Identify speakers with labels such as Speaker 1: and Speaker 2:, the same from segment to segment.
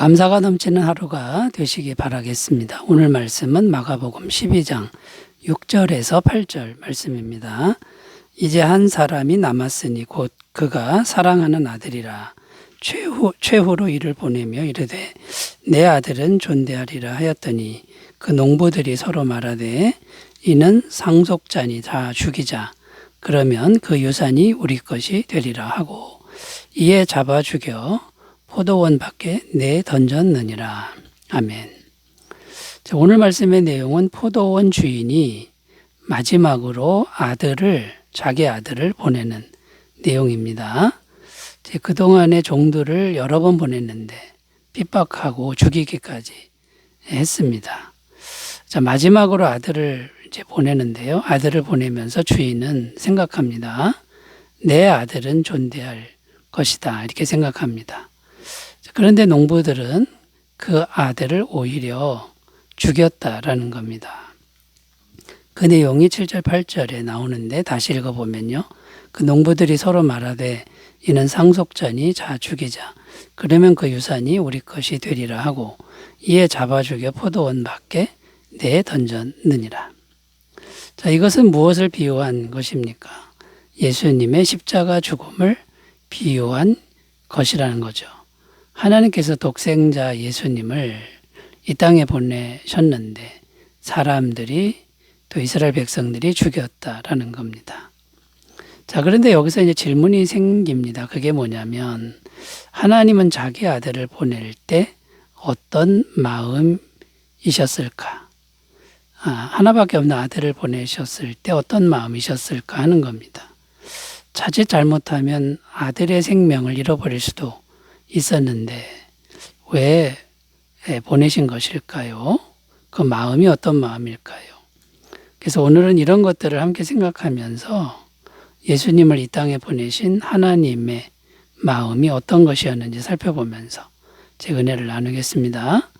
Speaker 1: 감사가 넘치는 하루가 되시기 바라겠습니다. 오늘 말씀은 마가복음 12장 6절에서 8절 말씀입니다. 이제 한 사람이 남았으니 곧 그가 사랑하는 아들이라 최후로 이를 보내며 이르되 내 아들은 존대하리라 하였더니 그 농부들이 서로 말하되 이는 상속자니 다 죽이자. 그러면 그 유산이 우리 것이 되리라 하고 이에 잡아 죽여 포도원 밖에 내던졌느니라. 아멘. 오늘 말씀의 내용은 포도원 주인이 마지막으로 자기 아들을 보내는 내용입니다. 그동안의 종들을 여러 번 보냈는데 핍박하고 죽이기까지 했습니다. 마지막으로 아들을 보내는데요. 아들을 보내면서 주인은 생각합니다. 내 아들은 존대할 것이다. 이렇게 생각합니다. 그런데 농부들은 그 아들을 오히려 죽였다라는 겁니다. 그 내용이 7절, 8절에 나오는데 다시 읽어보면요. 그 농부들이 서로 말하되 이는 상속자니 자 죽이자. 그러면 그 유산이 우리 것이 되리라 하고 이에 잡아 죽여 포도원 밖에 내던졌느니라. 이것은 무엇을 비유한 것입니까? 예수님의 십자가 죽음을 비유한 것이라는 거죠. 하나님께서 독생자 예수님을 이 땅에 보내셨는데 사람들이 또 이스라엘 백성들이 죽였다라는 겁니다. 그런데 여기서 이제 질문이 생깁니다. 그게 뭐냐면 하나님은 자기 아들을 보낼 때 어떤 마음이셨을까? 하나밖에 없는 아들을 보내셨을 때 어떤 마음이셨을까 하는 겁니다. 자칫 잘못하면 아들의 생명을 잃어버릴 수도 있었는데 왜 보내신 것일까요? 그 마음이 어떤 마음일까요? 그래서 오늘은 이런 것들을 함께 생각하면서 예수님을 이 땅에 보내신 하나님의 마음이 어떤 것이었는지 살펴보면서 제 은혜를 나누겠습니다.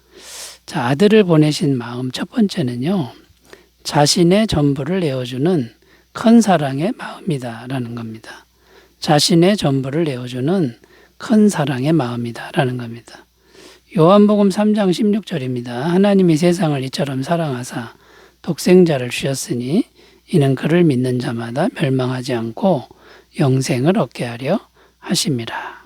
Speaker 1: 아들을 보내신 마음 첫 번째는요. 자신의 전부를 내어주는 큰 사랑의 마음이다라는 겁니다. 자신의 전부를 내어주는 큰 사랑의 마음이다라는 겁니다. 요한복음 3장 16절입니다. 하나님이 세상을 이처럼 사랑하사 독생자를 주셨으니 이는 그를 믿는 자마다 멸망하지 않고 영생을 얻게 하려 하심이라.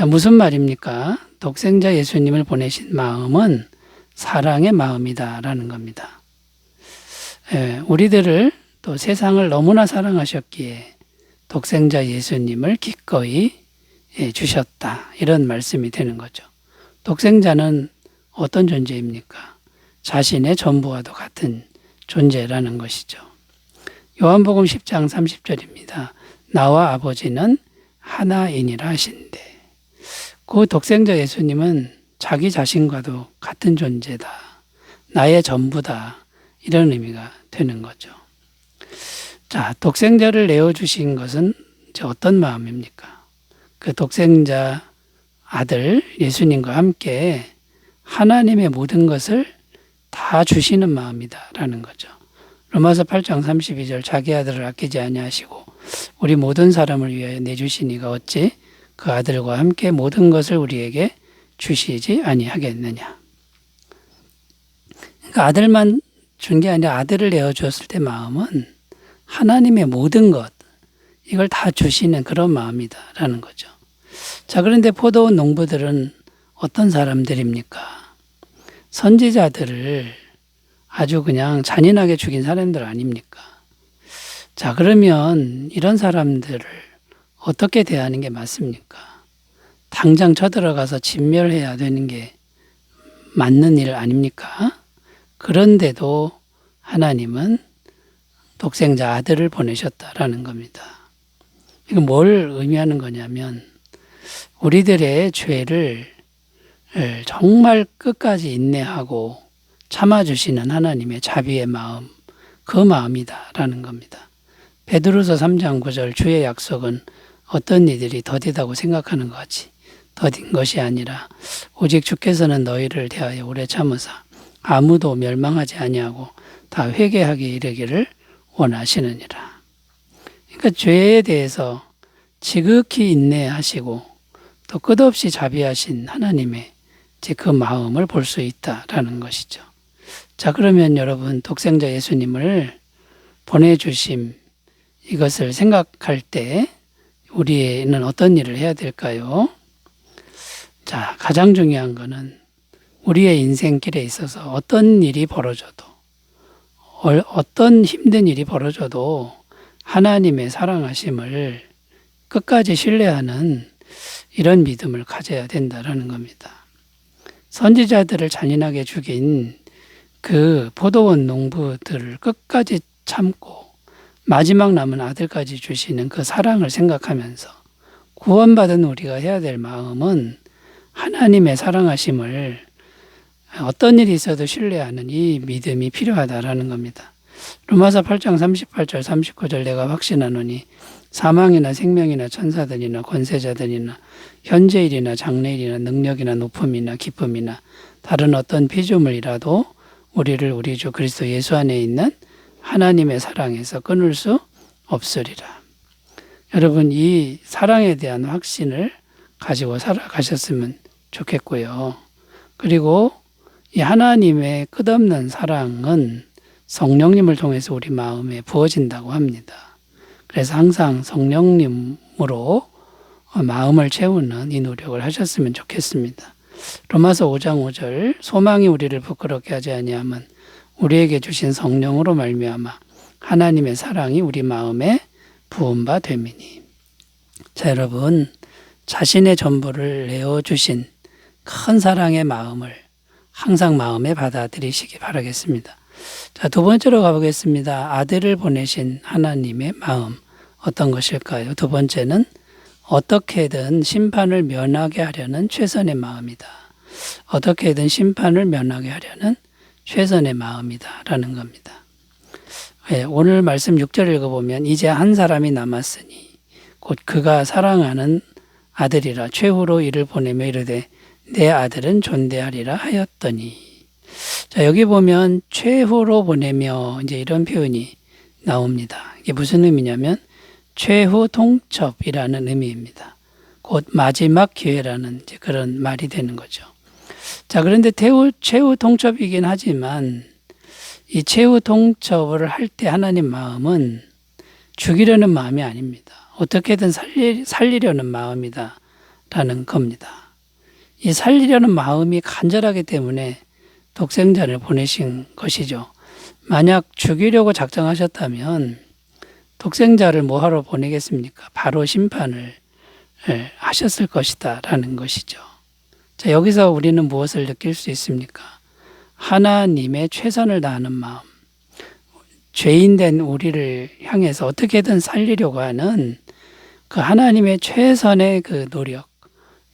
Speaker 1: 무슨 말입니까? 독생자 예수님을 보내신 마음은 사랑의 마음이다라는 겁니다. 우리들을 또 세상을 너무나 사랑하셨기에 독생자 예수님을 기꺼이 주셨다. 이런 말씀이 되는 거죠. 독생자는 어떤 존재입니까? 자신의 전부와도 같은 존재라는 것이죠. 요한복음 10장 30절입니다. 나와 아버지는 하나이니라 하신대. 그 독생자 예수님은 자기 자신과도 같은 존재다. 나의 전부다. 이런 의미가 되는 거죠. 독생자를 내어주신 것은 어떤 마음입니까? 그 독생자 아들 예수님과 함께 하나님의 모든 것을 다 주시는 마음이다라는 거죠. 로마서 8장 32절 자기 아들을 아끼지 아니하시고 우리 모든 사람을 위하여 내주시니가 어찌 그 아들과 함께 모든 것을 우리에게 주시지 아니하겠느냐. 그러니까 아들만 준 게 아니라 아들을 내어주었을 때 마음은 하나님의 모든 것 이걸 다 주시는 그런 마음이다라는 거죠. 그런데 포도원 농부들은 어떤 사람들입니까? 선지자들을 아주 그냥 잔인하게 죽인 사람들 아닙니까? 그러면 이런 사람들을 어떻게 대하는 게 맞습니까? 당장 쳐들어가서 진멸해야 되는 게 맞는 일 아닙니까? 그런데도 하나님은 독생자 아들을 보내셨다라는 겁니다. 이거 뭘 의미하는 거냐면 우리들의 죄를 정말 끝까지 인내하고 참아주시는 하나님의 자비의 마음, 그 마음이다라는 겁니다. 베드로서 3장 9절 주의 약속은 어떤 이들이 더디다고 생각하는 것 같이 더딘 것이 아니라 오직 주께서는 너희를 대하여 오래 참으사 아무도 멸망하지 아니하고 다 회개하게 이르기를 원하시느니라. 그러니까 죄에 대해서 지극히 인내하시고 또 끝없이 자비하신 하나님의 이제 그 마음을 볼 수 있다라는 것이죠. 자, 그러면 여러분 독생자 예수님을 보내주심 이것을 생각할 때 우리는 어떤 일을 해야 될까요? 자, 가장 중요한 것은 우리의 인생길에 있어서 어떤 일이 벌어져도 어떤 힘든 일이 벌어져도 하나님의 사랑하심을 끝까지 신뢰하는 이런 믿음을 가져야 된다라는 겁니다. 선지자들을 잔인하게 죽인 그 포도원 농부들을 끝까지 참고 마지막 남은 아들까지 주시는 그 사랑을 생각하면서 구원받은 우리가 해야 될 마음은 하나님의 사랑하심을 어떤 일이 있어도 신뢰하는 이 믿음이 필요하다라는 겁니다. 로마서 8장 38절 39절 내가 확신하노니 사망이나 생명이나 천사들이나 권세자들이나 현재일이나 장래일이나 능력이나 높음이나 기쁨이나 다른 어떤 피조물이라도 우리를 우리 주 그리스도 예수 안에 있는 하나님의 사랑에서 끊을 수 없으리라. 여러분 이 사랑에 대한 확신을 가지고 살아가셨으면 좋겠고요. 그리고 이 하나님의 끝없는 사랑은 성령님을 통해서 우리 마음에 부어진다고 합니다. 그래서 항상 성령님으로 마음을 채우는 이 노력을 하셨으면 좋겠습니다. 로마서 5장 5절 소망이 우리를 부끄럽게 하지 아니함은 우리에게 주신 성령으로 말미암아 하나님의 사랑이 우리 마음에 부은 바 됨이니. 자, 여러분 자신의 전부를 내어주신 큰 사랑의 마음을 항상 마음에 받아들이시기 바라겠습니다. 자, 두 번째로 가보겠습니다. 아들을 보내신 하나님의 마음 어떤 것일까요? 두 번째는 어떻게든 심판을 면하게 하려는 최선의 마음이다. 어떻게든 심판을 면하게 하려는 최선의 마음이다 라는 겁니다. 오늘 말씀 6절 읽어보면 이제 한 사람이 남았으니 곧 그가 사랑하는 아들이라 최후로 이를 보내며 이르되 내 아들은 존대하리라 하였더니. 자, 여기 보면 최후로 보내며 이제 이런 표현이 나옵니다. 이게 무슨 의미냐면 최후 통첩이라는 의미입니다. 곧 마지막 기회라는 이제 그런 말이 되는 거죠. 자, 그런데 최후 통첩이긴 하지만 이 최후 통첩을 할 때 하나님 마음은 죽이려는 마음이 아닙니다. 어떻게든 살리려는 마음이다 라는 겁니다. 이 살리려는 마음이 간절하기 때문에 독생자를 보내신 것이죠. 만약 죽이려고 작정하셨다면 독생자를 뭐하러 보내겠습니까? 바로 심판을 하셨을 것이다 라는 것이죠. 자, 여기서 우리는 무엇을 느낄 수 있습니까? 하나님의 최선을 다하는 마음, 죄인된 우리를 향해서 어떻게든 살리려고 하는 그 하나님의 최선의 그 노력,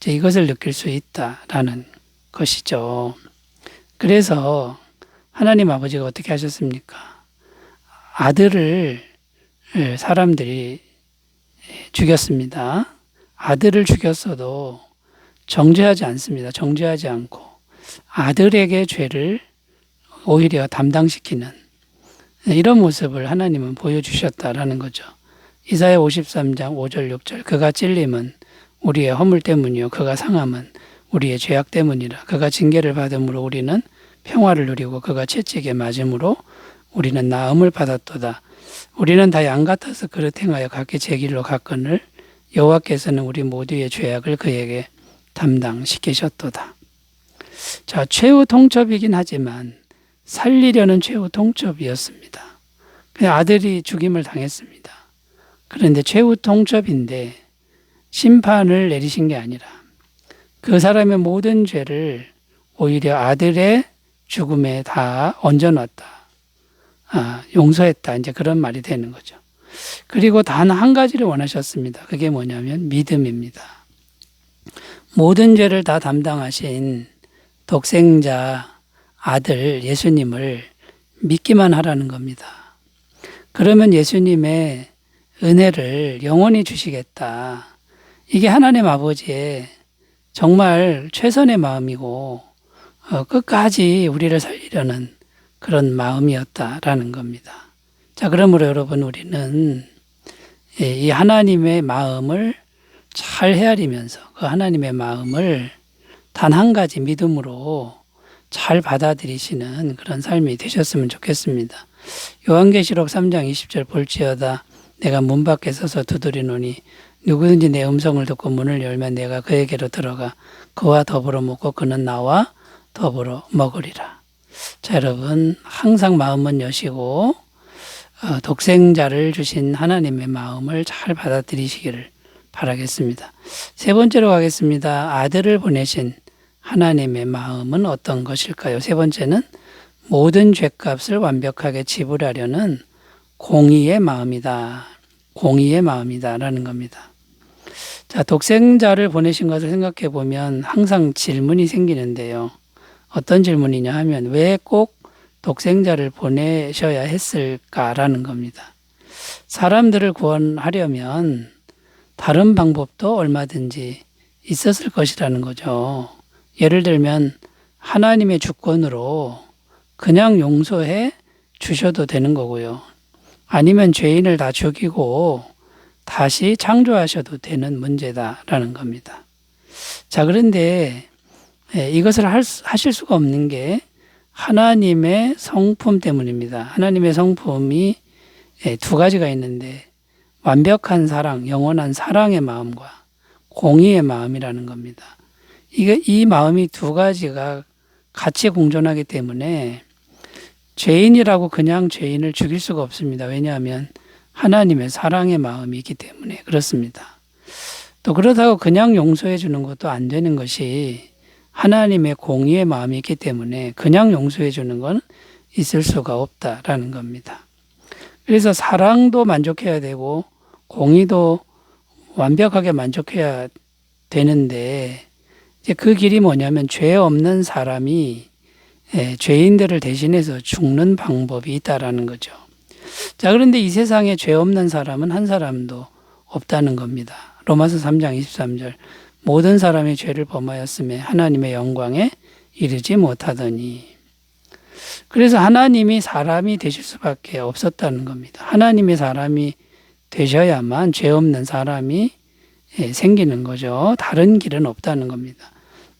Speaker 1: 이것을 느낄 수 있다라는 것이죠. 그래서 하나님 아버지가 어떻게 하셨습니까? 아들을 사람들이 죽였습니다. 아들을 죽였어도 정죄하지 않습니다. 정죄하지 않고 아들에게 죄를 오히려 담당시키는 이런 모습을 하나님은 보여주셨다라는 거죠. 이사야 53장 5절 6절 그가 찔림은 우리의 허물 때문이요 그가 상함은 우리의 죄악 때문이라. 그가 징계를 받음으로 우리는 평화를 누리고 그가 채찍에 맞음으로 우리는 나음을 받았도다. 우리는 다 양 같아서 그릇 행하여 각기 제 길로 갔거늘 여호와께서는 우리 모두의 죄악을 그에게 담당시키셨도다. 자, 최후 통첩이긴 하지만 살리려는 최후 통첩이었습니다. 그냥 아들이 죽임을 당했습니다. 그런데 최후 통첩인데 심판을 내리신 게 아니라 그 사람의 모든 죄를 오히려 아들의 죽음에 다 얹어놨다. 용서했다. 이제 그런 말이 되는 거죠. 그리고 단 한 가지를 원하셨습니다. 그게 뭐냐면 믿음입니다. 모든 죄를 다 담당하신 독생자 아들 예수님을 믿기만 하라는 겁니다. 그러면 예수님의 은혜를 영원히 주시겠다. 이게 하나님 아버지의 정말 최선의 마음이고 끝까지 우리를 살리려는 그런 마음이었다라는 겁니다. 자, 그러므로 여러분 우리는 이 하나님의 마음을 잘 헤아리면서 그 하나님의 마음을 단 한 가지 믿음으로 잘 받아들이시는 그런 삶이 되셨으면 좋겠습니다. 요한계시록 3장 20절 볼지어다 내가 문 밖에 서서 두드리노니 누구든지 내 음성을 듣고 문을 열면 내가 그에게로 들어가 그와 더불어 먹고 그는 나와 더불어 먹으리라. 자, 여러분 항상 마음은 여시고 독생자를 주신 하나님의 마음을 잘 받아들이시기를 바라겠습니다. 세 번째로 가겠습니다. 아들을 보내신 하나님의 마음은 어떤 것일까요? 세 번째는 모든 죗값을 완벽하게 지불하려는 공의의 마음이다. 공의의 마음이다라는 겁니다. 자, 독생자를 보내신 것을 생각해 보면 항상 질문이 생기는데요. 어떤 질문이냐 하면 왜 꼭 독생자를 보내셔야 했을까라는 겁니다. 사람들을 구원하려면 다른 방법도 얼마든지 있었을 것이라는 거죠. 예를 들면 하나님의 주권으로 그냥 용서해 주셔도 되는 거고요. 아니면 죄인을 다 죽이고 다시 창조하셔도 되는 문제다라는 겁니다. 자, 그런데 이것을 하실 수가 없는 게 하나님의 성품 때문입니다. 하나님의 성품이 두 가지가 있는데 완벽한 사랑, 영원한 사랑의 마음과 공의의 마음이라는 겁니다. 이 마음이 두 가지가 같이 공존하기 때문에 죄인이라고 그냥 죄인을 죽일 수가 없습니다. 왜냐하면 하나님의 사랑의 마음이 있기 때문에 그렇습니다. 또 그렇다고 그냥 용서해 주는 것도 안 되는 것이 하나님의 공의의 마음이 있기 때문에 그냥 용서해 주는 건 있을 수가 없다라는 겁니다. 그래서 사랑도 만족해야 되고 공의도 완벽하게 만족해야 되는데 이제 그 길이 뭐냐면 죄 없는 사람이 죄인들을 대신해서 죽는 방법이 있다라는 거죠. 자, 그런데 이 세상에 죄 없는 사람은 한 사람도 없다는 겁니다. 로마서 3장 23절 모든 사람이 죄를 범하였음에 하나님의 영광에 이르지 못하더니 그래서 하나님이 사람이 되실 수밖에 없었다는 겁니다. 하나님이 사람이 되셔야만 죄 없는 사람이 생기는 거죠. 다른 길은 없다는 겁니다.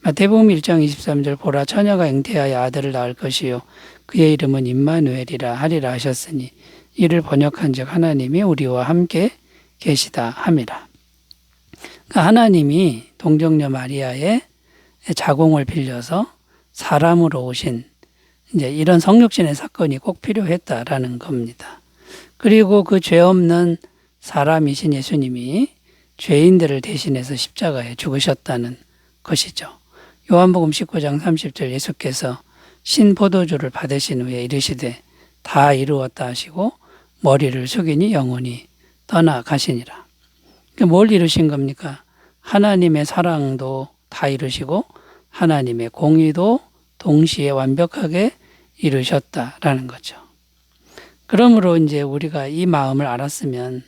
Speaker 1: 마태복음 1장 23절 보라 처녀가 잉태하여 아들을 낳을 것이요 그의 이름은 임마누엘이라 하리라 하셨으니 이를 번역한즉 하나님이 우리와 함께 계시다 함이라. 그러니까 하나님이 동정녀 마리아의 자궁을 빌려서 사람으로 오신 이제 이런 성육신의 사건이 꼭 필요했다라는 겁니다. 그리고 그 죄 없는 사람이신 예수님이 죄인들을 대신해서 십자가에 죽으셨다는 것이죠. 요한복음 19장 30절 예수께서 신포도주를 받으신 후에 이르시되 다 이루었다 하시고 머리를 숙이니 영원히 떠나가시니라. 뭘 이루신 겁니까? 하나님의 사랑도 다 이루시고 하나님의 공의도 동시에 완벽하게 이루셨다라는 거죠. 그러므로 이제 우리가 이 마음을 알았으면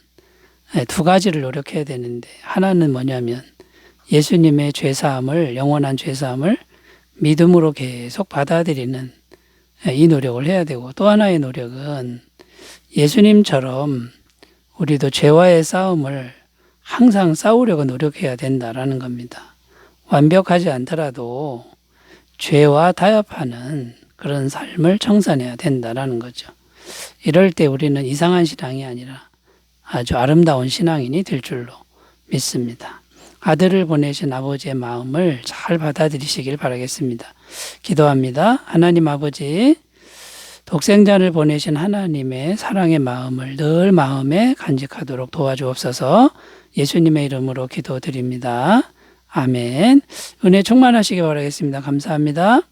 Speaker 1: 두 가지를 노력해야 되는데 하나는 뭐냐면 예수님의 죄사함을 영원한 죄사함을 믿음으로 계속 받아들이는 이 노력을 해야 되고 또 하나의 노력은 예수님처럼 우리도 죄와의 싸움을 항상 싸우려고 노력해야 된다라는 겁니다. 완벽하지 않더라도 죄와 타협하는 그런 삶을 청산해야 된다라는 거죠. 이럴 때 우리는 이상한 신앙이 아니라 아주 아름다운 신앙인이 될 줄로 믿습니다. 아들을 보내신 아버지의 마음을 잘 받아들이시길 바라겠습니다. 기도합니다. 하나님 아버지, 독생자를 보내신 하나님의 사랑의 마음을 늘 마음에 간직하도록 도와주옵소서. 예수님의 이름으로 기도드립니다. 아멘. 은혜 충만하시기 바라겠습니다. 감사합니다.